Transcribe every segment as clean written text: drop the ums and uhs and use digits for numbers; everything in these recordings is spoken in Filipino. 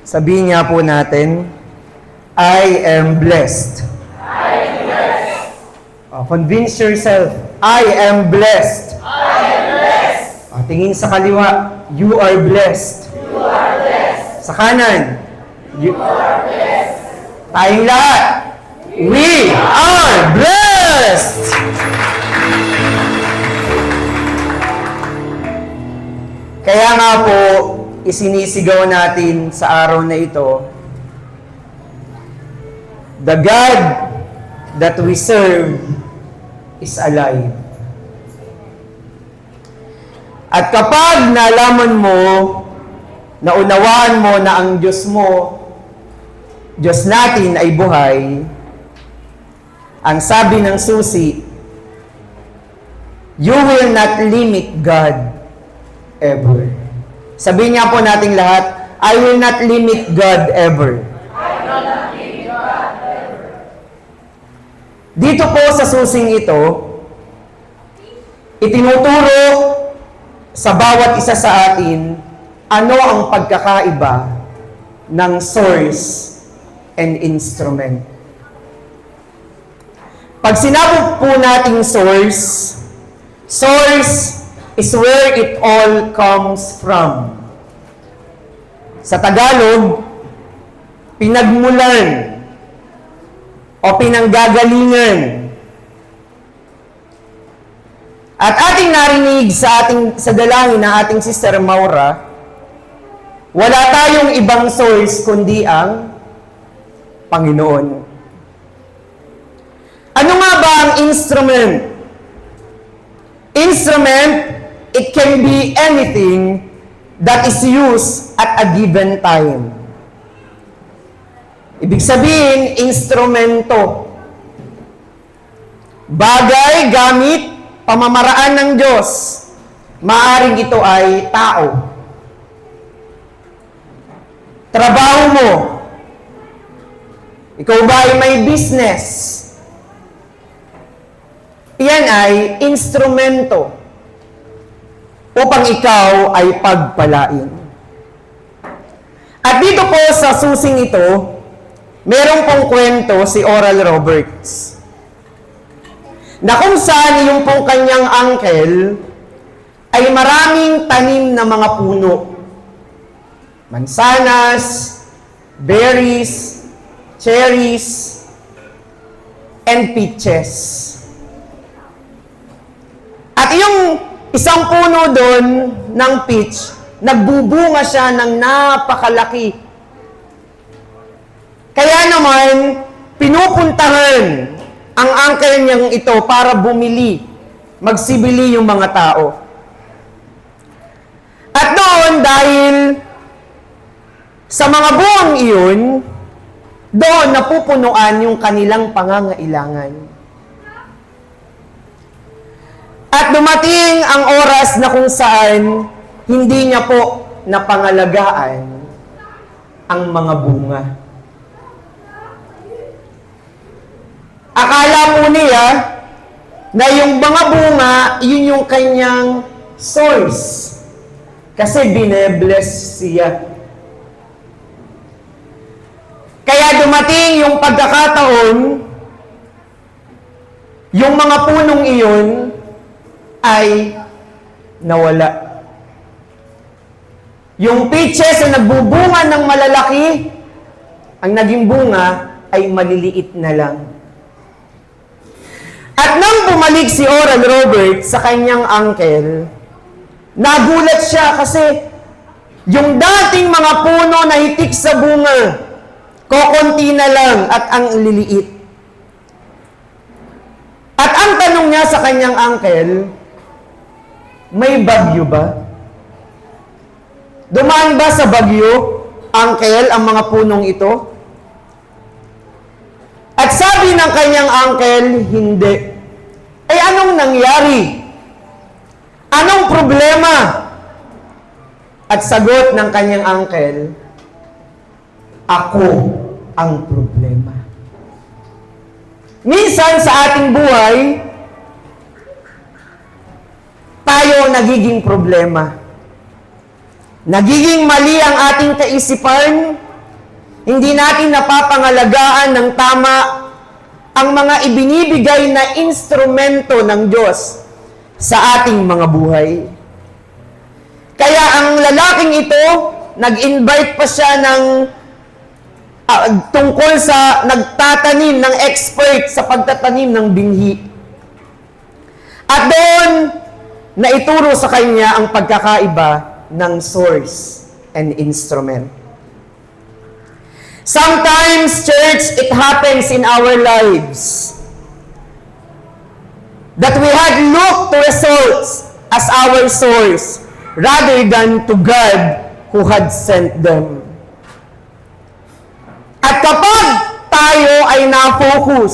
Sabihin nga po natin, I am blessed. I am blessed. Convince yourself, I am blessed. I am blessed. Tingin sa kaliwa, you are blessed. You are blessed. Sa kanan, You are blessed. tayong lahat, we are blessed! Kaya nga po, isinisigaw natin sa araw na ito, the God that we serve is alive. At kapag nalaman mo, naunawaan mo na ang Diyos mo, Diyos natin ay buhay, ang sabi ng susi, you will not limit God ever. Sabihin niya po nating lahat, I will not limit God ever. Dito po sa susing ito, itinuturo sa bawat isa sa atin ano ang pagkakaiba ng source and instrument. Pag sinabi po nating source is where it all comes from. Sa Tagalog, pinagmulan o pinanggagalingan. At ating narinig sa dalangin ng ating Sister Maura, wala tayong ibang source kundi ang Panginoon. Ano nga ba ang instrument? Instrument, it can be anything that is used at a given time. Ibig sabihin, instrumento. Bagay, gamit, pamamaraan ng Diyos. Maaring ito ay tao. Trabaho mo. Ikaw ba ay may business? Iyan ay instrumento upang ikaw ay pagpalain. At dito po sa susing ito, merong pong kwento si Oral Roberts na kung saan yung pong kanyang uncle ay maraming tanim na mga puno. Mansanas, berries, cherries, and peaches. At yung isang puno doon ng peach, nagbubunga siya ng napakalaki. Kaya naman, pinupuntahan ang uncle niyang ito para bumili, magsibili yung mga tao. At doon, dahil sa mga buwang iyon, doon napupunuan yung kanilang pangangailangan. At dumating ang oras na kung saan hindi niya po napangalagaan ang mga bunga. Akala po niya na yung mga bunga, yun yung kanyang source. Kasi binebless siya. Kaya dumating yung pagkakataon, yung mga punong iyon ay nawala. Yung peaches na nagbubunga ng malalaki, ang naging bunga ay maliliit na lang. At nang bumalik si Oral Roberts sa kanyang uncle, nagulat siya kasi yung dating mga puno na hitik sa bunga, kokonti na lang at ang liliit. At ang tanong niya sa kanyang uncle, may bagyo ba? Dumaan ba sa bagyo, uncle, ang mga punong ito? At sabi ng kanyang uncle, hindi. Ay anong nangyari? Anong problema? At sagot ng kanyang uncle, ako ang problema. Minsan sa ating buhay, tayo nagiging problema. Nagiging mali ang ating kaisipan, Hindi natin napapangalagaan ng tama ang mga ibinibigay na instrumento ng Diyos sa ating mga buhay. Kaya ang lalaking ito, nag-invite pa siya ng tungkol sa nagtatanim ng expert sa pagtatanim ng binhi. At doon, naituro sa kanya ang pagkakaiba ng source and instrument. Sometimes, church, it happens in our lives that we had looked to results as our source rather than to God who had sent them. At kapag tayo ay na-focus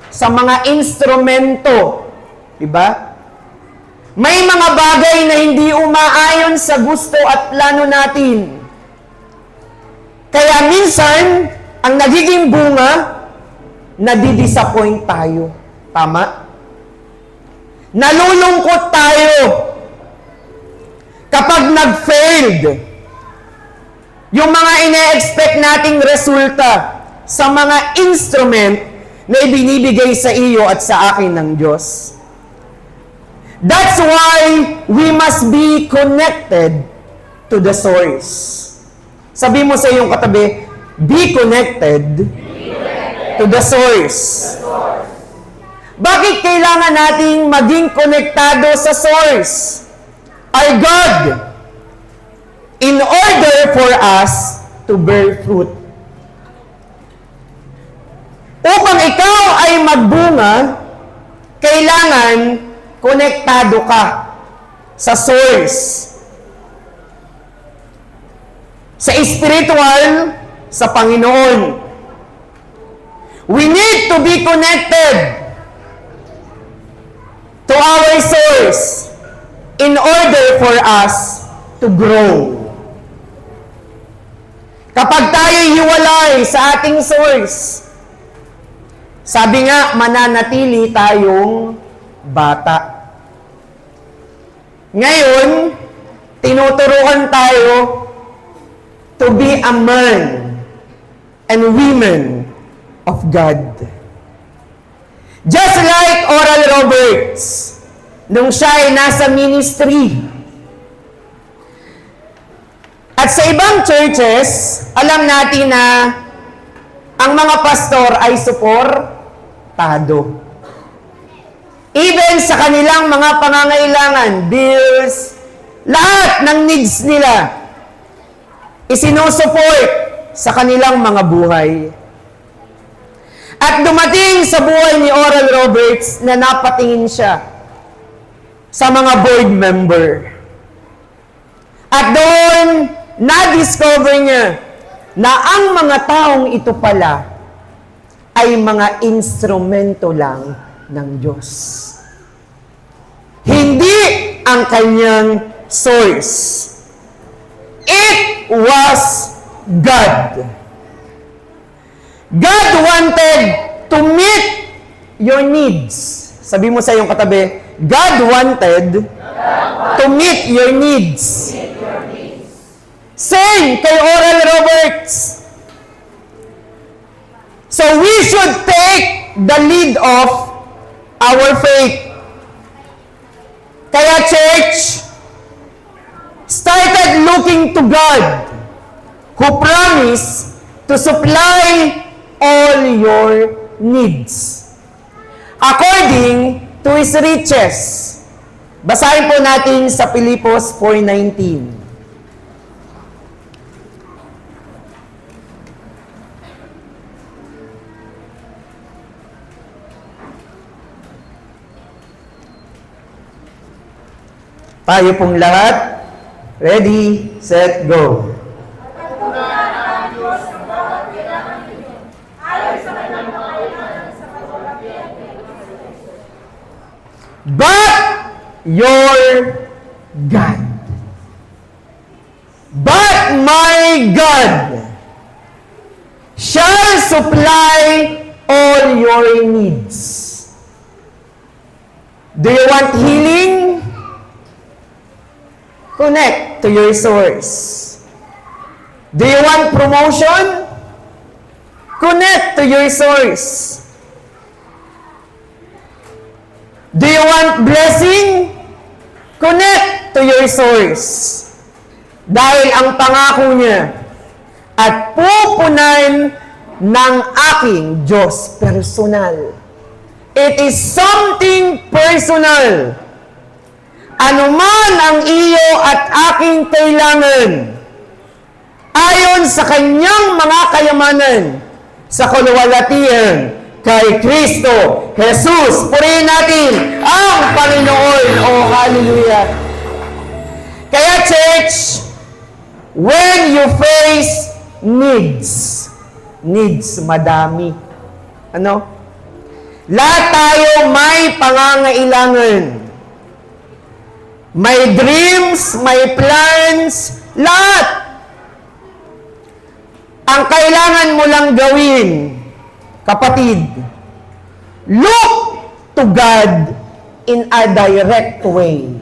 sa mga instrumento, diba? May mga bagay na hindi umaayon sa gusto at plano natin. Kaya minsan, ang nagiging bunga, nadidisappoint tayo. Tama? Nalulungkot tayo kapag nag-failed yung mga ine-expect nating resulta sa mga instrument na ibinibigay sa iyo at sa akin ng Diyos. That's why we must be connected to the source. Sabi mo sa iyong katabi, be connected to the source. Bakit kailangan nating maging konektado sa source? Our God, in order for us to bear fruit. Upang ikaw ay magbunga, kailangan konektado ka sa source. Sa spiritual, sa Panginoon. We need to be connected to our source in order for us to grow. Kapag tayo hiwalay sa ating source, sabi nga, mananatili tayong bata. Ngayon, tinuturuan tayo to be a man and women of God. Just like Oral Roberts, nung siya ay nasa ministry. At sa ibang churches, alam natin na ang mga pastor ay suportado. Even sa kanilang mga pangangailangan, bills, lahat ng needs nila, isinusupport sa kanilang mga buhay. At dumating sa buhay ni Oral Roberts na napatingin siya sa mga board member. At doon, na-discover niya na ang mga taong ito pala ay mga instrumento lang ng Diyos. Hindi ang kanyang source. It was God. God wanted to meet your needs. Sabi mo sa iyong katabi, God wanted to meet your needs. Same kay Oral Roberts. So we should take the lead of our faith. Kaya church, started looking to God, who promised to supply all your needs according to His riches. Basahin po natin sa Pilipos 4:19. Tayo pong lahat, ready, set, go. But your God. But my God shall supply all your needs. Do you want healing? Connect to your source. Do you want promotion? Connect to your source. Do you want blessing? Connect to your source. Dahil ang pangako niya, at pupunan ng aking Diyos personal. It is something personal. Ano man ang iyo at aking kailangan, ayon sa kanyang mga kayamanan, sa kaluwalhatian kay Kristo Jesus. Purihin natin ang Panginoon. Oh, hallelujah. Kaya church, when you face needs, madami. Ano? Lahat tayo may pangangailangan. May dreams, may plans, lahat. Ang kailangan mo lang gawin, kapatid, look to God in a direct way.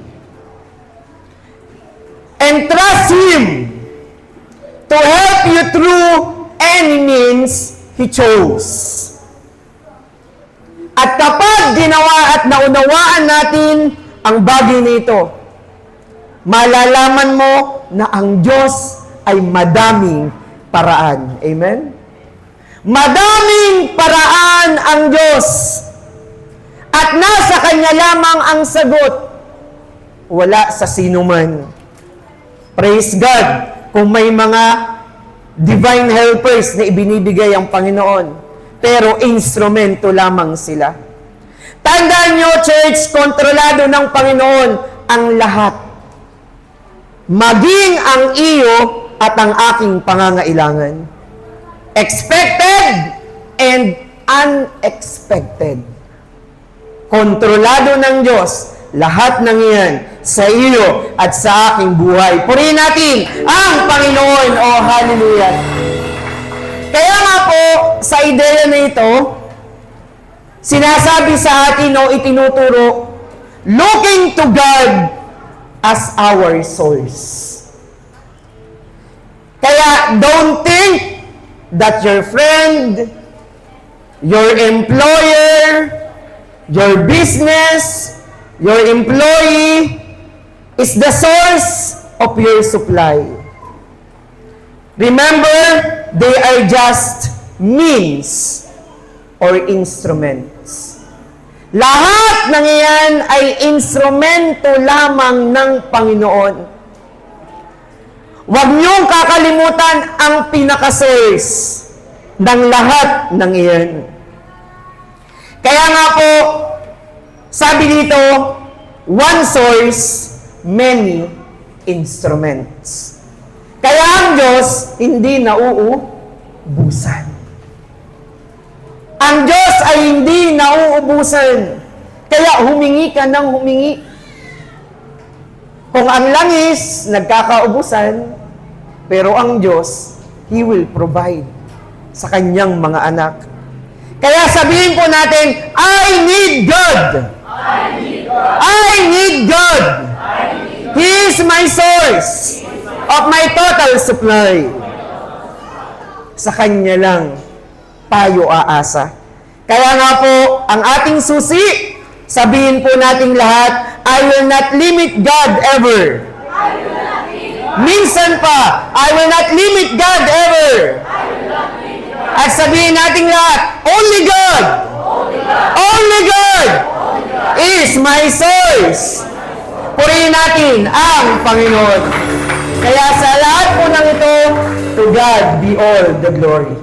And trust Him to help you through any means He chose. At kapag ginawa at naunawaan natin ang bagay nito, malalaman mo na ang Diyos ay madaming paraan. Amen? Madaming paraan ang Diyos. At nasa Kanya lamang ang sagot. Wala sa sino man. Praise God kung may mga divine helpers na ibinibigay ang Panginoon. Pero instrumento lamang sila. Tandaan nyo, church, kontrolado ng Panginoon ang lahat. Maging ang iyo at ang aking pangangailangan. Expected and unexpected. Kontrolado ng Diyos lahat ng iyan sa iyo at sa aking buhay. Purihin natin ang Panginoon. Oh, hallelujah. Kaya nga po, sa ideya na ito, sinasabi sa atin o itinuturo, looking to God as our source. Kaya don't think that your friend, your employer, your business, your employee is the source of your supply. Remember, they are just means or instruments. Lahat ng iyan ay instrumento lamang ng Panginoon. Huwag niyong kakalimutan ang pinaka-source ng lahat ng iyan. Kaya nga po, sabi dito, one source, many instruments. Kaya ang Diyos hindi nauubusan. Ang Diyos ay hindi nauubusan. Kaya humingi ka ng humingi. Kung ang langis nagkakaubusan, pero ang Diyos, He will provide sa kanyang mga anak. Kaya sabihin po natin, I need God. I need God. I need God. I need God. He is my source of my total supply. Sa Kanya lang tayo aasa. Kaya nga po, ang ating susi, sabihin po nating lahat, I will not limit God ever. I will not limit God. Minsan pa, I will not limit God ever. I will not limit God. At sabihin nating lahat, only God, Only God. only God Only God. is my source. Purihin natin ang Panginoon. Kaya sa lahat po ng ito, to God be all the glory.